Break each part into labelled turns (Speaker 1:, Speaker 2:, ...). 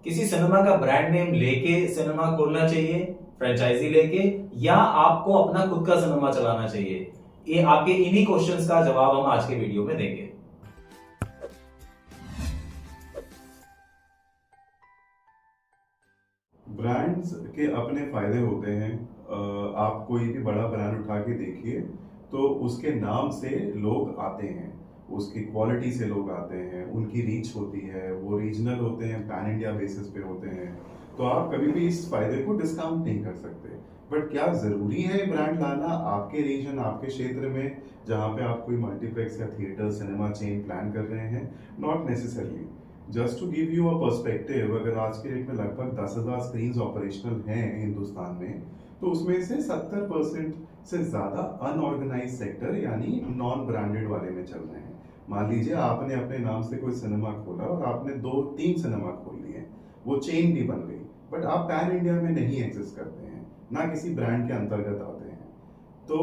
Speaker 1: किसी सिनेमा का brand name लेके सिनेमा खोलना चाहिए, फ्रेंचाइजी लेके, या आपको अपना खुद का सिनेमा चलाना चाहिए? ये आपके इन्हीं क्वेश्चंस का जवाब हम आज के वीडियो में देंगे।
Speaker 2: ब्रांड्स के अपने फायदे होते हैं। आप कोई भी बड़ा ब्रांड उठा के देखिए तो उसके नाम से लोग आते हैं, उसकी क्वालिटी से लोग आते हैं, उनकी रीच होती है, वो रीजनल होते हैं, पैन इंडिया बेसिस पे होते हैं। तो आप कभी भी इस फायदे को डिस्काउंट नहीं कर सकते। बट क्या ज़रूरी है ब्रांड लाना आपके रीजन, आपके क्षेत्र में, जहाँ पे आप कोई मल्टीप्लेक्स या थिएटर सिनेमा चेन प्लान कर रहे हैं? Not necessarily. Just to give you a perspective, अगर आज के डेट में लगभग 10,000 स्क्रीन ऑपरेशनल हैं हिंदुस्तान में, तो उसमें से 70% से ज़्यादा अनऑर्गेनाइज सेक्टर यानी नॉन ब्रांडेड वाले में चल रहे हैं। मान लीजिए आपने अपने नाम से कोई सिनेमा खोला और आपने 2-3 सिनेमा खोल लिए, वो चेन भी बन गई, बट आप पैन इंडिया में नहीं एग्जिस्ट करते हैं, ना किसी ब्रांड के अंतर्गत आते हैं। तो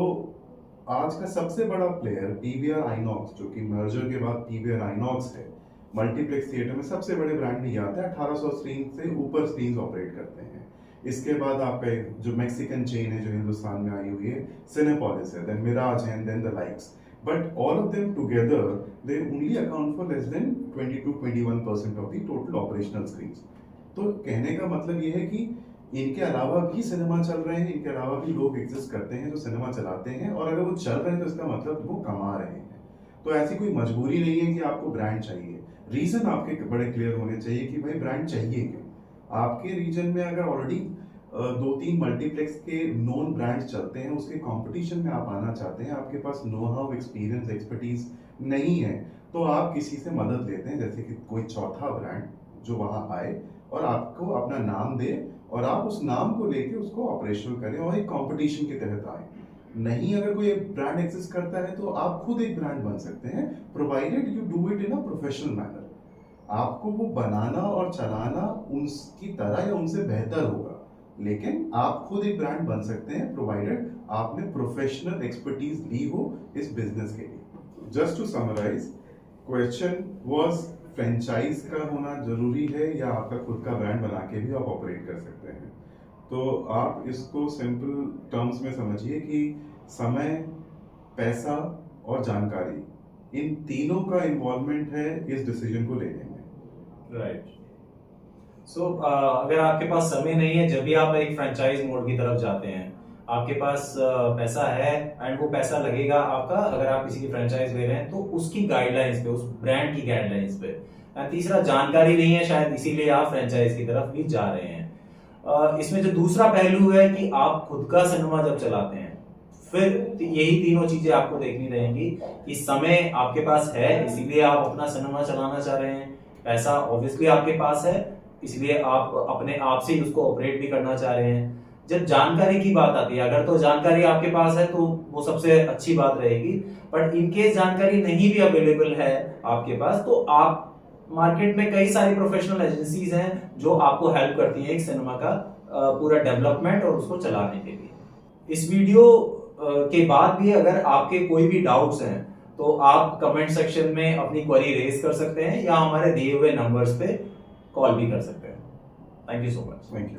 Speaker 2: आज का सबसे बड़ा प्लेयर पीवीआर आइनॉक्स, जो कि मर्जर के बाद पीवीआर आइनॉक्स है, मल्टीप्लेक्स थिएटर में सबसे बड़े ब्रांड में आता है। 1800 स्क्रीन से ऊपर स्क्रीन ऑपरेट करते हैं। इसके बाद आपका जो मैक्सिकन चेन है जो हिंदुस्तान में आई हुई है, सिनेपोलिस है, देन मिराज है, then the likes. But all of them together they only account for less than 20-21% of the total operational screens. तो कहने का मतलब ये है कि इनके अलावा भी सिनेमा चल रहे हैं, इनके अलावा भी लोग एग्जिस्ट करते हैं जो सिनेमा चलाते हैं, और अगर वो चल रहे हैं तो इसका मतलब वो कमा रहे हैं। तो ऐसी कोई मजबूरी नहीं है कि आपको ब्रांड चाहिए। रीजन आपके बड़े क्लियर होने चाहिए कि भाई ब्रांड चाहिए क्यों। आपके रीजन में अगर ऑलरेडी 2-3 मल्टीप्लेक्स के नोन ब्रांड चलते हैं, उसके कंपटीशन में आप आना चाहते हैं, आपके पास नो हाउ, एक्सपीरियंस, एक्सपर्टीज नहीं है, तो आप किसी से मदद लेते हैं, जैसे कि कोई चौथा ब्रांड जो वहां आए और आपको अपना नाम दे और आप उस नाम को लेके उसको ऑपरेशनल करें और एक कंपटीशन के तहत आए। नहीं, अगर कोई ब्रांड एग्जिस्ट करता है तो आप खुद एक ब्रांड बन सकते हैं, provided you do it in a professional manner. आपको वो बनाना और चलाना उनकी तरह या उनसे बेहतर होगा, लेकिन आप खुद एक ब्रांड बन सकते हैं प्रोवाइडेड आपने प्रोफेशनल एक्सपर्टीज ली हो इस बिजनेस के लिए। Just to summarise, question was franchise का होना जरूरी है या आपका खुद का ब्रांड बना के भी आप ऑपरेट कर सकते हैं? तो आप इसको सिंपल टर्म्स में समझिए कि समय, पैसा और जानकारी, इन तीनों का इन्वॉल्वमेंट है इस डिसीजन को लेने में।
Speaker 1: राइट। सो अगर आपके पास समय नहीं है, जब भी आप एक फ्रेंचाइज मोड की तरफ जाते हैं, आपके पास पैसा है एंड वो पैसा लगेगा आपका अगर आप किसी की फ्रेंचाइज ले रहे हैं तो उसकी गाइडलाइंस पे, उस ब्रांड की गाइडलाइंस पे। एंड तीसरा, जानकारी नहीं है शायद, इसीलिए आप फ्रेंचाइज की तरफ भी जा रहे हैं। इसमें जो दूसरा पहलू है कि आप खुद का सिनेमा जब चलाते हैं, फिर यही तीनों चीजें आपको देखनी रहेंगी कि समय आपके पास है इसीलिए आप अपना सिनेमा चलाना चाह रहे हैं, पैसा ऑब्वियसली आपके पास है इसलिए आप अपने आप से ही उसको ऑपरेट भी करना चाह रहे हैं। जब जानकारी की बात आती है, अगर तो जानकारी आपके पास है तो वो सबसे अच्छी बात रहेगी, बट इनकेस जानकारी नहीं भी अवेलेबल है आपके पास, तो आप मार्केट में कई सारी प्रोफेशनल एजेंसीज हैं जो आपको हेल्प करती हैं एक सिनेमा का पूरा डेवलपमेंट और उसको चलाने के लिए। इस वीडियो के बाद भी अगर आपके कोई भी डाउट्स हैं तो आप कमेंट सेक्शन में अपनी क्वेरी रेज कर सकते हैं या हमारे दिए हुए नंबर्स पे कॉल भी कर सकते हैं। Thank you so much.
Speaker 2: Thank you.